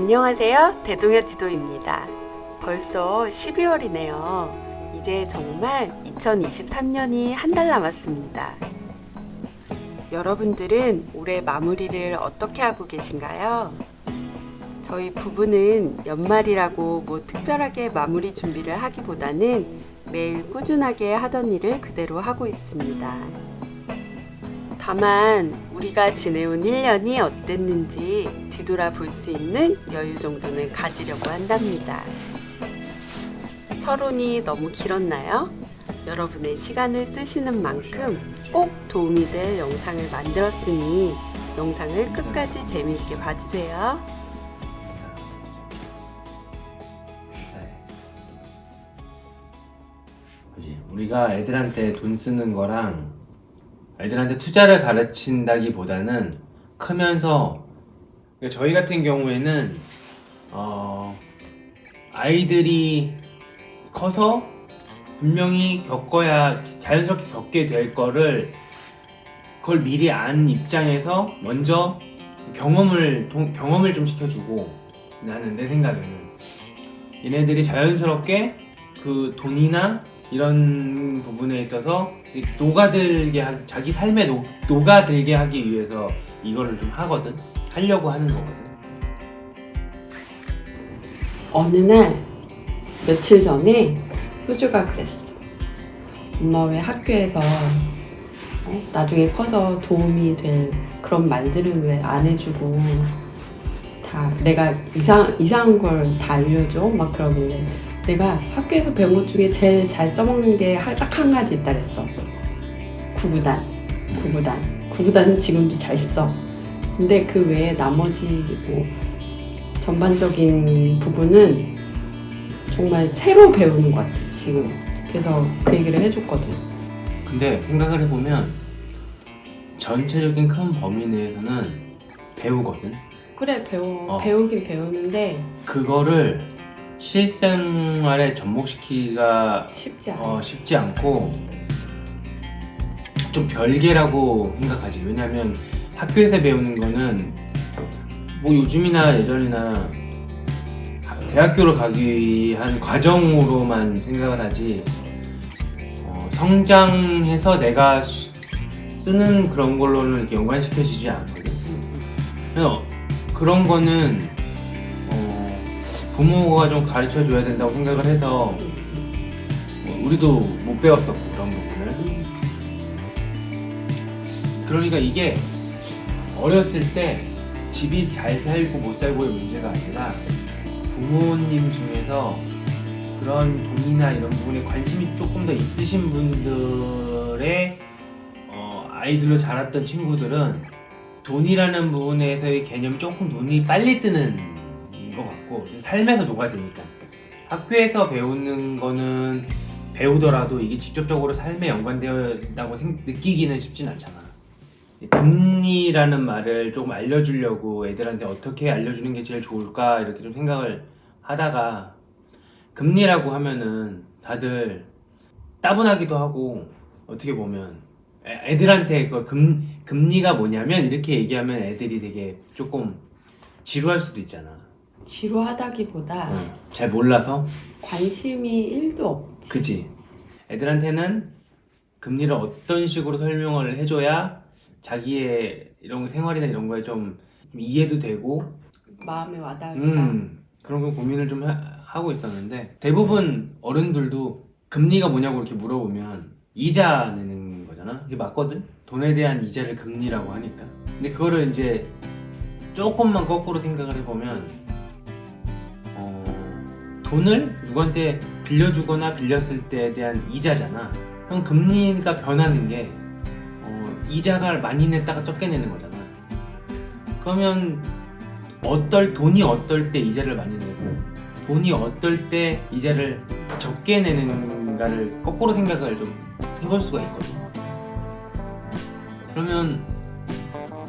안녕하세요. 대동여 지도입니다. 벌써 12월이네요. 이제 정말 2023년이 한 달 남았습니다. 여러분들은 올해 마무리를 어떻게 하고 계신가요? 저희 부부는 연말이라고 뭐 특별하게 마무리 준비를 하기보다는 매일 꾸준하게 하던 일을 그대로 하고 있습니다. 다만 우리가 지내온 1년이 어땠는지 뒤돌아볼 수 있는 여유 정도는 가지려고 한답니다. 서론이 너무 길었나요? 여러분의 시간을 쓰시는 만큼 꼭 도움이 될 영상을 만들었으니 영상을 끝까지 재미있게 봐주세요. 우리가 애들한테 돈 쓰는 거랑 애들한테 투자를 가르친다기보다는 크면서, 그러니까 저희 같은 경우에는 아이들이 커서 분명히 겪어야 자연스럽게 겪게 될 거를 그걸 미리 안 입장에서 먼저 경험을 좀 시켜주고, 나는 내 생각에는 얘네들이 자연스럽게 그 돈이나 이런 부분에 있어서 녹아들게 자기 삶에 녹아들게 하기 위해서 이거를 좀 하려고 하는 거거든. 어느 날 며칠 전에 효주가 그랬어. 엄마 왜 학교에서 나중에 커서 도움이 될 그런 말들을 왜 안 해주고 다 내가 이상한 걸 다 알려줘? 막 그러길래 내가 학교에서 배운 것 중에 제일 잘 써먹는 게 딱 한 가지 있다 그랬어. 구구단은 지금도 잘 써. 근데 그 외에 나머지 뭐 전반적인 부분은 정말 새로 배우는 것 같아 지금. 그래서 그 얘기를 해줬거든. 근데 생각을 해보면 전체적인 큰 범위 내에서는 배우거든. 그래 배우긴 배우는데 그거를 실생활에 접목시키기가 쉽지 않고 좀 별개라고 생각하지. 왜냐면 학교에서 배우는 거는 뭐 요즘이나 예전이나 대학교로 가기 위한 과정으로만 생각을 하지, 성장해서 내가 쓰는 그런 걸로는 이렇게 연관시켜지지 않거든. 그래서 그런 거는 부모가 좀 가르쳐줘야 된다고 생각을 해서 우리도 못 배웠었고 그런 부분을. 그러니까 이게 어렸을 때 집이 잘 살고 못 살고의 문제가 아니라 부모님 중에서 그런 돈이나 이런 부분에 관심이 조금 더 있으신 분들의 아이들로 자랐던 친구들은 돈이라는 부분에서의 개념이 조금 눈이 빨리 뜨는 것 같고, 삶에서 녹아드니까. 학교에서 배우는 거는 배우더라도 이게 직접적으로 삶에 연관되어 있다고 느끼기는 쉽진 않잖아. 금리라는 말을 조금 알려주려고 애들한테 어떻게 알려주는 게 제일 좋을까 이렇게 좀 생각을 하다가, 금리라고 하면은 다들 따분하기도 하고, 어떻게 보면 애들한테 그 금리가 뭐냐면 이렇게 얘기하면 애들이 되게 조금 지루할 수도 있잖아. 지루하다기보다 잘 몰라서? 관심이 1도 없지. 그치. 애들한테는 금리를 어떤 식으로 설명을 해줘야 자기의 이런 생활이나 이런 거에 좀 이해도 되고 마음에 와닿을까. 그런 거 고민을 좀 하고 있었는데, 대부분 어른들도 금리가 뭐냐고 이렇게 물어보면 이자 내는 거잖아. 그게 맞거든? 돈에 대한 이자를 금리라고 하니까. 근데 그거를 이제 조금만 거꾸로 생각을 해보면, 돈을 누구한테 빌려주거나 빌렸을 때에 대한 이자잖아. 그럼 금리가 변하는 게 이자가 많이 냈다가 적게 내는 거잖아. 그러면 돈이 어떨 때 이자를 많이 내고 돈이 어떨 때 이자를 적게 내는가를 거꾸로 생각을 좀 해볼 수가 있거든. 그러면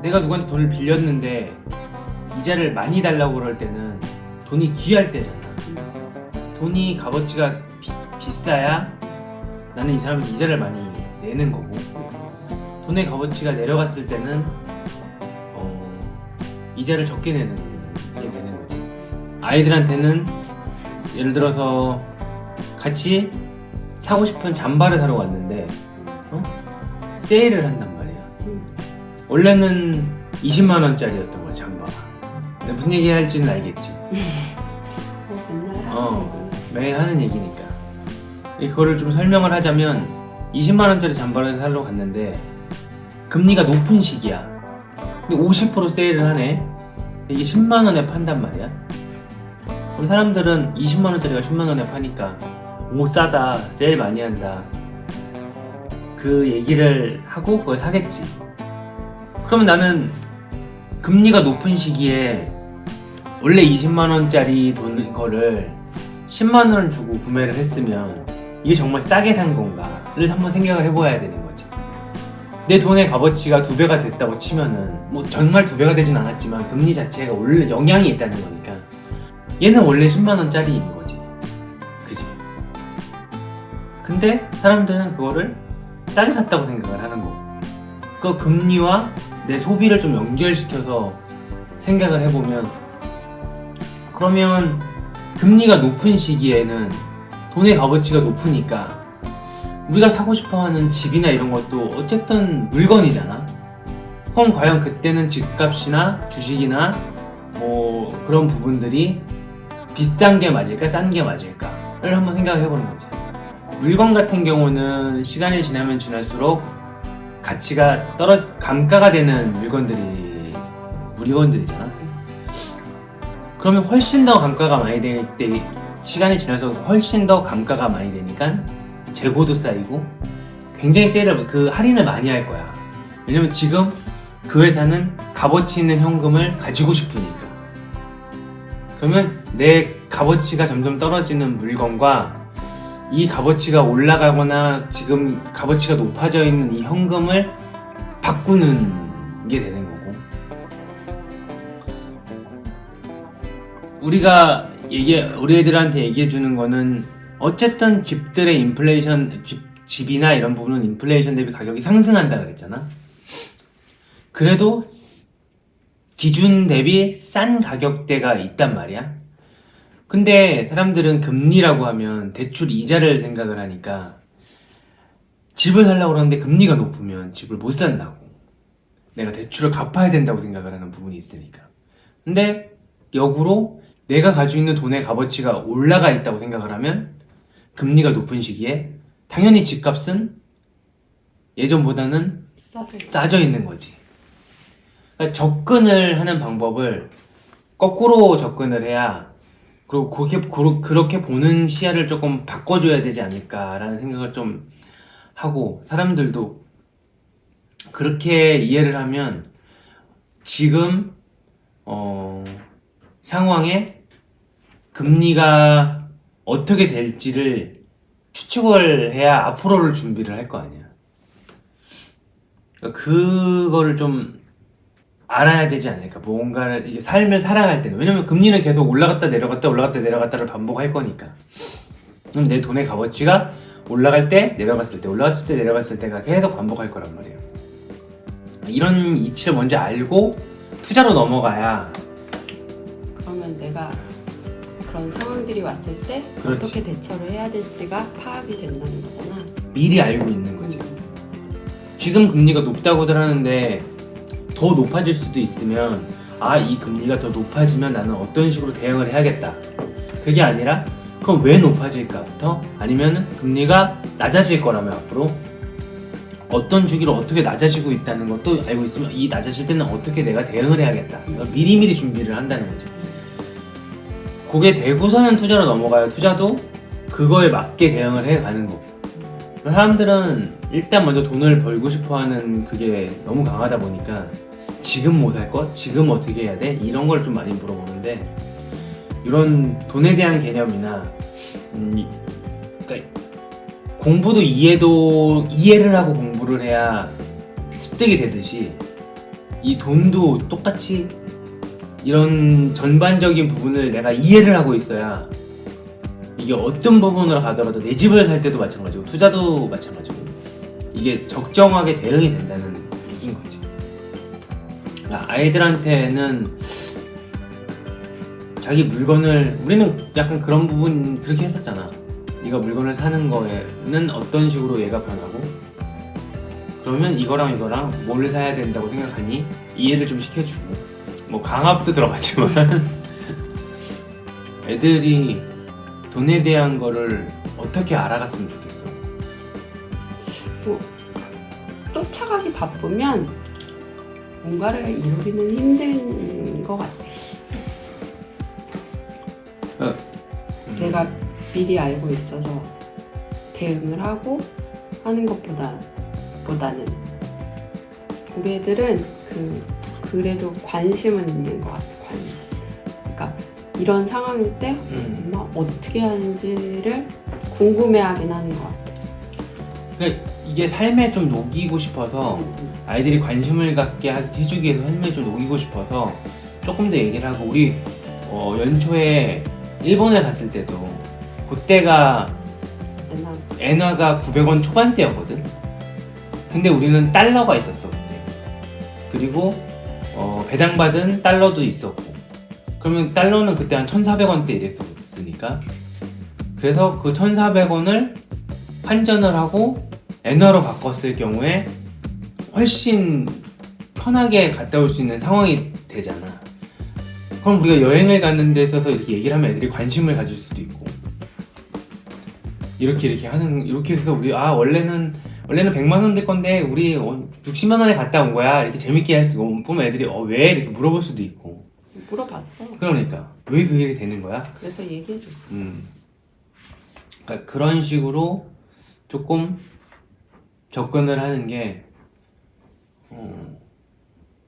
내가 누구한테 돈을 빌렸는데 이자를 많이 달라고 그럴 때는 돈이 귀할 때잖아. 돈이 값어치가 비싸야 나는 이 사람한테 이자를 많이 내는 거고, 돈의 값어치가 내려갔을 때는 이자를 적게 내는 게 되는 거지. 아이들한테는 예를 들어서 같이 사고 싶은 잠바를 사러 갔는데 세일을 한단 말이야. 원래는 20만 원짜리였던 거야, 잠바가. 근데 무슨 얘기 할지는 알겠지. 매일 하는 얘기니까. 이거를 좀 설명을 하자면 20만 원짜리 잠바를 사러 갔는데 금리가 높은 시기야. 근데 50% 세일을 하네. 이게 10만 원에 판단 말이야. 그럼 사람들은 20만 원짜리가 10만 원에 파니까 오 싸다, 세일 많이 한다. 그 얘기를 하고 그걸 사겠지. 그러면 나는 금리가 높은 시기에 원래 20만 원짜리 돈 거를 10만 원을 주고 구매를 했으면 이게 정말 싸게 산 건가를 한번 생각을 해봐야 되는 거죠. 내 돈의 값어치가 2배가 됐다고 치면은 뭐 정말 2배가 되진 않았지만 금리 자체가 원래 영향이 있다는 거니까 얘는 원래 10만 원짜리인 거지. 그지? 근데 사람들은 그거를 싸게 샀다고 생각을 하는 거고, 그 금리와 내 소비를 좀 연결시켜서 생각을 해보면, 그러면 금리가 높은 시기에는 돈의 값어치가 높으니까 우리가 사고 싶어하는 집이나 이런 것도 어쨌든 물건이잖아. 그럼 과연 그때는 집값이나 주식이나 뭐 그런 부분들이 비싼 게 맞을까 싼 게 맞을까를 한번 생각해보는 거지. 물건 같은 경우는 시간이 지나면 지날수록 가치가 감가가 되는 물건들이잖아. 그러면 훨씬 더 감가가 많이 될 때, 시간이 지나서 훨씬 더 감가가 많이 되니까 재고도 쌓이고 굉장히 할인을 많이 할 거야. 왜냐면 지금 그 회사는 값어치 있는 현금을 가지고 싶으니까. 그러면 내 값어치가 점점 떨어지는 물건과 이 값어치가 올라가거나 지금 값어치가 높아져 있는 이 현금을 바꾸는 게 되는 거고, 우리가 우리 애들한테 얘기해 주는 거는 어쨌든 집들의 인플레이션, 집이나 이런 부분은 인플레이션 대비 가격이 상승한다 그랬잖아. 그래도 기준 대비 싼 가격대가 있단 말이야. 근데 사람들은 금리라고 하면 대출 이자를 생각을 하니까 집을 살려고 그러는데 금리가 높으면 집을 못 산다고, 내가 대출을 갚아야 된다고 생각을 하는 부분이 있으니까. 근데 역으로 내가 가지고 있는 돈의 값어치가 올라가 있다고 생각을 하면 금리가 높은 시기에 당연히 집값은 예전보다는 싸져 있는 거지. 그러니까 접근을 하는 방법을 거꾸로 접근을 해야, 그리고 그렇게 보는 시야를 조금 바꿔줘야 되지 않을까라는 생각을 좀 하고, 사람들도 그렇게 이해를 하면 지금 상황에 금리가 어떻게 될지를 추측을 해야 앞으로를 준비를 할 거 아니야. 그러니까 그거를 좀 알아야 되지 않을까. 뭔가를 이게 삶을 살아갈 때는. 왜냐면 금리는 계속 올라갔다 내려갔다 올라갔다 내려갔다를 반복할 거니까. 그럼 내 돈의 값어치가 올라갈 때 내려갔을 때 올라갔을 때 내려갔을 때가 계속 반복할 거란 말이에요. 이런 이치를 먼저 알고 투자로 넘어가야. 그러면 내가 그런 상황들이 왔을 때 그렇지. 어떻게 대처를 해야 될지가 파악이 된다는 거잖아. 미리 알고 있는 거지. 지금 금리가 높다고들 하는데 더 높아질 수도 있으면, 이 금리가 더 높아지면 나는 어떤 식으로 대응을 해야겠다. 그게 아니라 그럼 왜 높아질까부터, 아니면 금리가 낮아질 거라면 앞으로 어떤 주기로 어떻게 낮아지고 있다는 것도 알고 있으면 이 낮아질 때는 어떻게 내가 대응을 해야겠다. 그러니까 미리미리 준비를 한다는 거죠. 그게 되고서는 투자로 넘어가요. 투자도 그거에 맞게 대응을 해가는 거고. 사람들은 일단 먼저 돈을 벌고 싶어하는 그게 너무 강하다 보니까 지금 뭐 살 것? 지금 어떻게 해야 돼? 이런 걸 좀 많이 물어보는데, 이런 돈에 대한 개념이나 그러니까 공부도 이해를 하고 공부를 해야 습득이 되듯이 이 돈도 똑같이 이런 전반적인 부분을 내가 이해를 하고 있어야 이게 어떤 부분으로 가더라도 내 집을 살 때도 마찬가지고 투자도 마찬가지고 이게 적정하게 대응이 된다는 얘기인 거지. 아이들한테는 자기 물건을 우리는 약간 그런 부분 그렇게 했었잖아. 네가 물건을 사는 거에는 어떤 식으로 얘가 변하고 그러면 이거랑 뭘 사야 된다고 생각하니 이해를 좀 시켜주고 뭐 강압도 들어가지만 애들이 돈에 대한 거를 어떻게 알아갔으면 좋겠어. 뭐, 쫓아가기 바쁘면 뭔가를 이루기는 힘든 것 같아. 내가 미리 알고 있어서 대응을 하고 하는 것보다는 우리 애들은 그래도 관심은 있는 것 같아. 관심. 그러니까 이런 상황일 때 엄마 어떻게 하는지를 궁금해하긴 하는 것 같아. 그러니까 이게 삶에 좀 녹이고 싶어서 아이들이 관심을 갖게 해주기 위해서 삶에 좀 녹이고 싶어서 조금 더 얘기를 하고 우리 연초에 일본에 갔을 때도 그때가 엔화가 900원 초반대였거든. 근데 우리는 달러가 있었어 그때. 그리고 배당받은 달러도 있었고 그러면 달러는 그때 한 1,400원대 이랬으니까 그래서 그 1,400원을 환전을 하고 엔화로 바꿨을 경우에 훨씬 편하게 갔다 올 수 있는 상황이 되잖아. 그럼 우리가 여행을 가는 데 있어서 이렇게 얘기를 하면 애들이 관심을 가질 수도 있고 이렇게 해서 우리 원래는 100만 원 될 건데 우리 60만 원에 갔다 온 거야 이렇게 재밌게 할 수 있고 보면 애들이 왜 이렇게 물어볼 수도 있고 물어봤어. 그러니까 왜 그게 되는 거야? 그래서 얘기해줬어. 그러니까 그런 식으로 조금 접근을 하는 게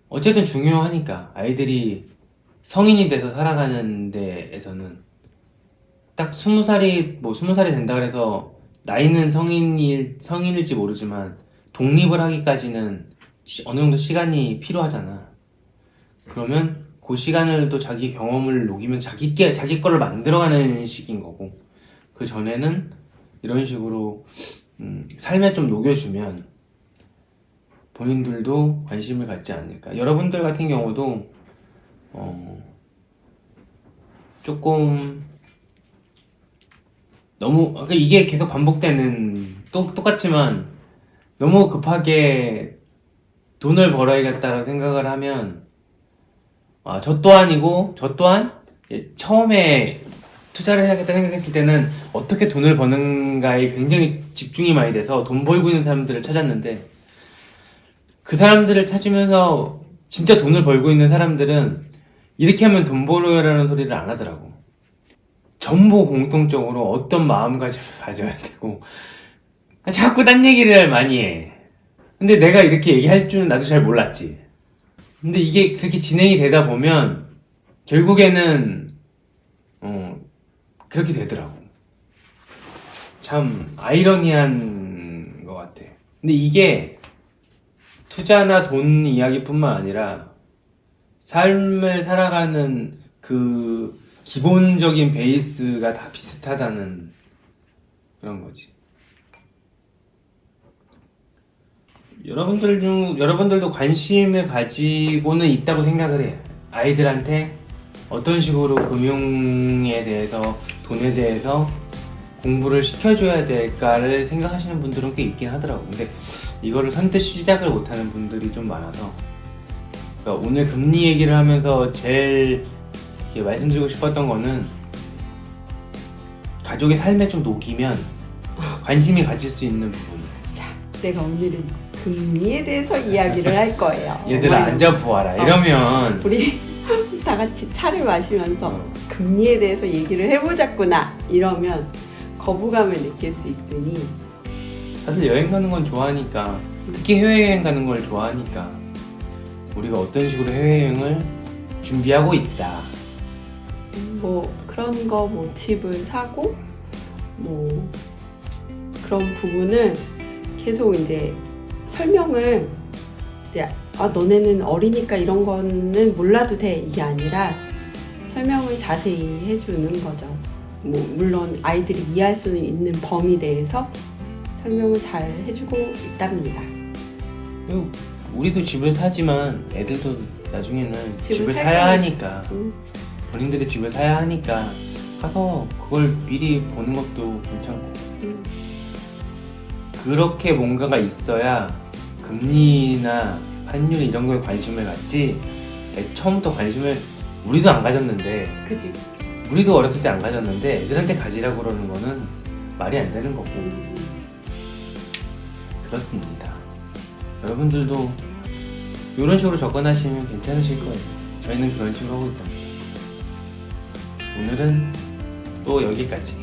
어쨌든 중요하니까 아이들이 성인이 돼서 살아가는 데에서는 딱 20살이 된다 그래서 나이는 성인일지 모르지만 독립을 하기까지는 어느 정도 시간이 필요하잖아. 그러면 그 시간을 또 자기 경험을 녹이면 자기 거를 만들어가는 시기인 거고 그 전에는 이런 식으로 삶에 좀 녹여주면 본인들도 관심을 갖지 않을까. 여러분들 같은 경우도 조금 너무 그러니까 이게 계속 반복되는 똑같지만 너무 급하게 돈을 벌어야겠다라고 생각을 하면 저 또한 처음에 투자를 해야겠다 생각했을 때는 어떻게 돈을 버는가에 굉장히 집중이 많이 돼서 돈 벌고 있는 사람들을 찾았는데 그 사람들을 찾으면서 진짜 돈을 벌고 있는 사람들은 이렇게 하면 돈 벌어요라는 소리를 안 하더라고. 전부 공통적으로 어떤 마음가짐을 가져야 되고 자꾸 딴 얘기를 많이 해. 근데 내가 이렇게 얘기할 줄은 나도 잘 몰랐지. 근데 이게 그렇게 진행이 되다 보면 결국에는 그렇게 되더라고. 참 아이러니한 것 같아. 근데 이게 투자나 돈 이야기뿐만 아니라 삶을 살아가는 그 기본적인 베이스가 다 비슷하다는 그런 거지. 여러분들도 관심을 가지고는 있다고 생각을 해. 아이들한테 어떤 식으로 금융에 대해서, 돈에 대해서 공부를 시켜줘야 될까를 생각하시는 분들은 꽤 있긴 하더라고. 근데 이거를 선뜻 시작을 못하는 분들이 좀 많아서 그러니까 오늘 금리 얘기를 하면서 제일 이렇게 말씀드리고 싶었던 거는 가족의 삶에 좀 녹이면 관심이 가질 수 있는 부분. 자, 내가 오늘은 금리에 대해서 이야기를 할 거예요. 얘들아 앉아보아라 이러면 우리 다 같이 차를 마시면서 금리에 대해서 얘기를 해보자꾸나 이러면 거부감을 느낄 수 있으니 다들 여행 가는 건 좋아하니까 특히 해외여행 가는 걸 좋아하니까 우리가 어떤 식으로 해외여행을 준비하고 있다. 뭐 그런 거 뭐 집을 사고 뭐 그런 부분을 계속 이제 설명을 이제 너네는 어리니까 이런 거는 몰라도 돼 이게 아니라 설명을 자세히 해주는 거죠. 뭐 물론 아이들이 이해할 수 있는 범위 내에서 설명을 잘 해주고 있답니다. 우리도 집을 사지만 애들도 나중에는 집을 살 사야 거니까. 하니까 본인들이 집을 사야 하니까 가서 그걸 미리 보는 것도 괜찮고 그렇게 뭔가가 있어야 금리나 환율 이런 거에 관심을 갖지 처음부터 관심을 우리도 안 가졌는데 그지. 우리도 어렸을 때 안 가졌는데 애들한테 가지라고 그러는 거는 말이 안 되는 거고 그렇습니다. 여러분들도 이런 식으로 접근하시면 괜찮으실 거예요. 저희는 그런 식으로 하고 있답니다. 오늘은 또 여기까지.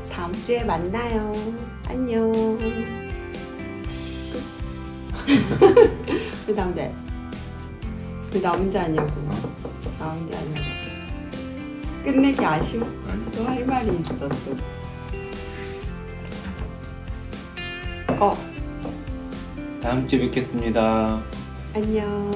다음 주에 만나요. 안녕. 왜 남자야? 왜 나 혼자 아니냐고. 나 혼자 아니냐고. 끝내기 아쉬워? 아니. 또 할 말이 있어 또. 다음 주에 뵙겠습니다. 안녕.